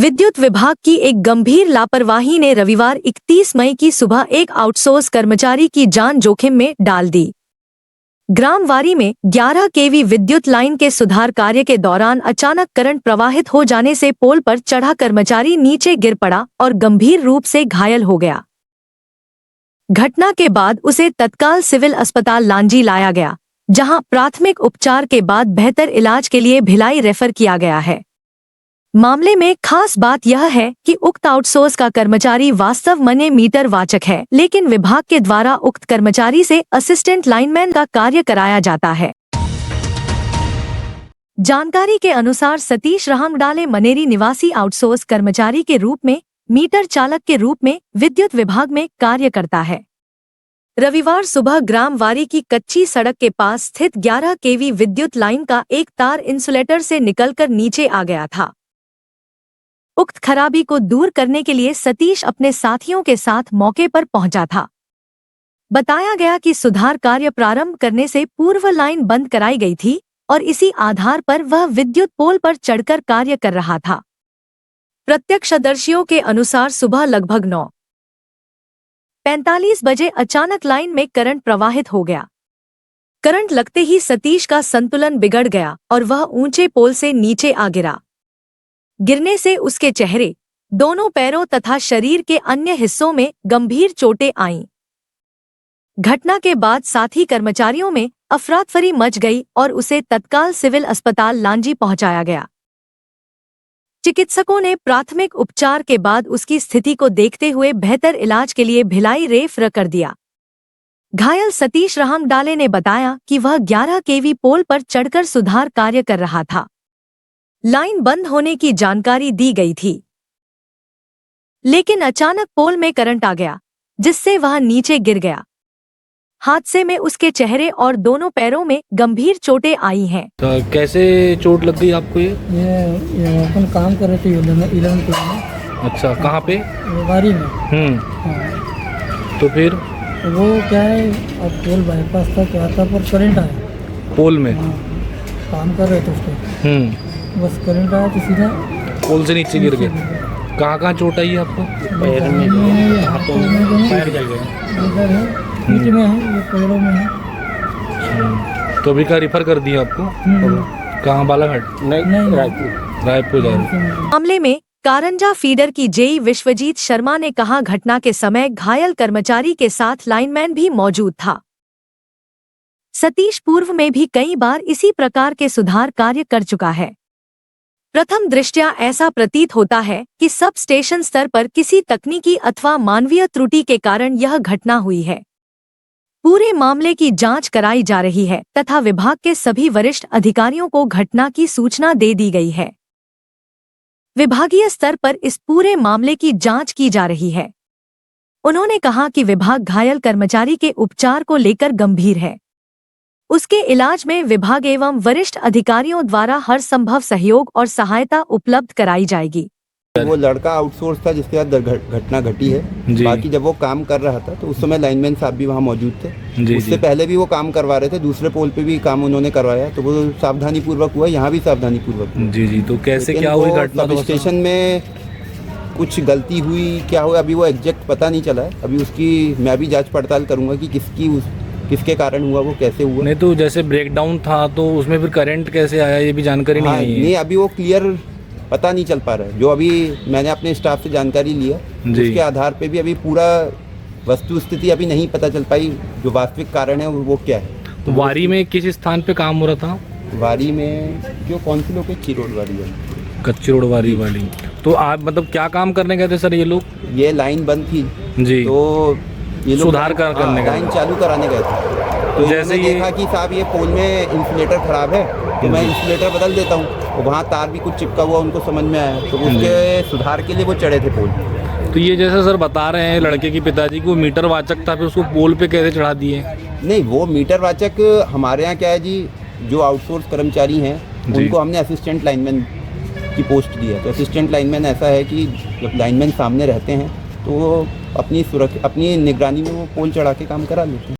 विद्युत विभाग की एक गंभीर लापरवाही ने रविवार 31 मई की सुबह एक आउटसोर्स कर्मचारी की जान जोखिम में डाल दी। ग्राम वारी में 11 केवी विद्युत लाइन के सुधार कार्य के दौरान अचानक करंट प्रवाहित हो जाने से पोल पर चढ़ा कर्मचारी नीचे गिर पड़ा और गंभीर रूप से घायल हो गया। घटना के बाद उसे तत्काल सिविल अस्पताल लांजी लाया गया, जहां प्राथमिक उपचार के बाद बेहतर इलाज के लिए भिलाई रेफर किया गया है। मामले में खास बात यह है कि उक्त आउटसोर्स का कर्मचारी वास्तव में मीटर वाचक है, लेकिन विभाग के द्वारा उक्त कर्मचारी से असिस्टेंट लाइनमैन का कार्य कराया जाता है। जानकारी के अनुसार सतीश रामडाले मनेरी निवासी आउटसोर्स कर्मचारी के रूप में मीटर चालक के रूप में विद्युत विभाग में कार्य करता है। रविवार सुबह ग्राम वारी की कच्ची सड़क के पास स्थित 11 केवी विद्युत लाइन का एक तार इंसुलेटर से निकलकर नीचे आ गया था। उक्त खराबी को दूर करने के लिए सतीश अपने साथियों के साथ मौके पर पहुंचा था। बताया गया कि सुधार कार्य प्रारंभ करने से पूर्व लाइन बंद कराई गई थी और इसी आधार पर वह विद्युत पोल पर चढ़कर कार्य कर रहा था। प्रत्यक्षदर्शियों के अनुसार सुबह लगभग 9:45 बजे अचानक लाइन में करंट प्रवाहित हो गया। करंट लगते ही सतीश का संतुलन बिगड़ गया और वह ऊंचे पोल से नीचे आ गिरा। गिरने से उसके चेहरे, दोनों पैरों तथा शरीर के अन्य हिस्सों में गंभीर चोटें आईं। घटना के बाद साथी कर्मचारियों में अफरातफरी मच गई और उसे तत्काल सिविल अस्पताल लांजी पहुंचाया गया। चिकित्सकों ने प्राथमिक उपचार के बाद उसकी स्थिति को देखते हुए बेहतर इलाज के लिए भिलाई रेफर कर दिया। घायल सतीश रामडाले ने बताया कि वह 11 केवी पोल पर चढ़कर सुधार कार्य कर रहा था। लाइन बंद होने की जानकारी दी गई थी, लेकिन अचानक पोल में करंट आ गया, जिससे वह नीचे गिर गया। हादसे में उसके चेहरे और दोनों पैरों में गंभीर चोटें आई हैं। तो कैसे चोट लग गई आपको? ये अपन काम कर रहे थे 11 में। अच्छा, कहाँ पे? वारी में। हाँ। तो फिर वो क्या है, अब पोल बाईपास था, क्या था, पर करंट आया पोल में। हाँ, काम कर रहे थे उस पर, बस करंट आया तो सीधा पोल से नीचे गिर गए। कहाँ चोट आई है आपको? पैर में, हाथों में, पैर जल गए, इधर है, पीठ में है, ये पैरों में है। तो अभी का रिफर कर दिया आपको? कहाँ? बालाघाट? नहीं, रायपुर जा रहे। मामले में कारंजा फीडर की जेई विश्वजीत शर्मा ने कहा, घटना के समय घायल कर्मचारी के साथ लाइनमैन भी मौजूद था। सतीश पूर्व में भी कई बार इसी प्रकार के सुधार कार्य कर चुका है। प्रथम दृष्टया ऐसा प्रतीत होता है कि सब स्टेशन स्तर पर किसी तकनीकी अथवा मानवीय त्रुटि के कारण यह घटना हुई है। पूरे मामले की जांच कराई जा रही है तथा विभाग के सभी वरिष्ठ अधिकारियों को घटना की सूचना दे दी गई है। विभागीय स्तर पर इस पूरे मामले की जांच की जा रही है। उन्होंने कहा कि विभाग घायल कर्मचारी के उपचार को लेकर गंभीर है। उसके इलाज में विभाग एवं वरिष्ठ अधिकारियों द्वारा हर संभव सहयोग और सहायता उपलब्ध कराई जाएगी। वो लड़का आउटसोर्स था जिसके साथ घटना घटी है। बाकी जब वो काम कर रहा था तो उस समय लाइनमैन साहब भी वहाँ मौजूद थे। उससे पहले भी वो काम करवा रहे थे, दूसरे पोल पे भी काम उन्होंने करवाया, तो वो सावधानी पूर्वक हुआ, यहाँ भी सावधानी पूर्वक। जी। तो कैसे क्या हुई घटना? सब स्टेशन में कुछ गलती हुई, क्या हुआ अभी वो एग्जैक्ट पता नहीं चला है। अभी उसकी मैं भी जाँच पड़ताल करूँगा कि किसके कारण हुआ, वो कैसे हुआ। नहीं तो जैसे ब्रेकडाउन था तो उसमें फिर करंट कैसे आया, ये भी जानकारी नहीं आई है। नहीं, अभी वो क्लियर पता नहीं चल पा रहा है। जो अभी मैंने अपने स्टाफ से जानकारी लिया, उसके आधार पे भी अभी पूरा वस्तु स्थिति अभी नहीं पता चल पाई, जो वास्तविक कारण है वो क्या है। तो वारी में किस स्थान पे काम हो रहा था? वारी में जो कौन सी लोग, कच्ची रोड वाली है, कच्ची रोड वाली। तो आप मतलब क्या काम करने गए थे सर ये लोग? ये लाइन बंद थी जी, तो ये लोग सुधार करने लाइन चालू कराने गए थे। तो जैसे देखा कि साहब ये पोल में इंसुलेटर खराब है, तो मैं इंसुलेटर बदल देता हूँ। तो वहाँ तार भी कुछ चिपका हुआ, उनको समझ में आया, तो उसके सुधार के लिए वो चढ़े थे पोल। तो ये जैसे सर बता रहे हैं लड़के की पिताजी को मीटर वाचक था, फिर उसको पोल पे कैसे चढ़ा दिए? नहीं, वो मीटर वाचक हमारे यहाँ क्या है जी, जो आउटसोर्स कर्मचारी हैं उनको हमने असिस्टेंट लाइनमैन की पोस्ट दी है। तो असिस्टेंट लाइनमैन ऐसा है कि जब लाइनमैन सामने रहते हैं तो वो अपनी निगरानी में वो पोल चढ़ा के काम करा लेते हैं।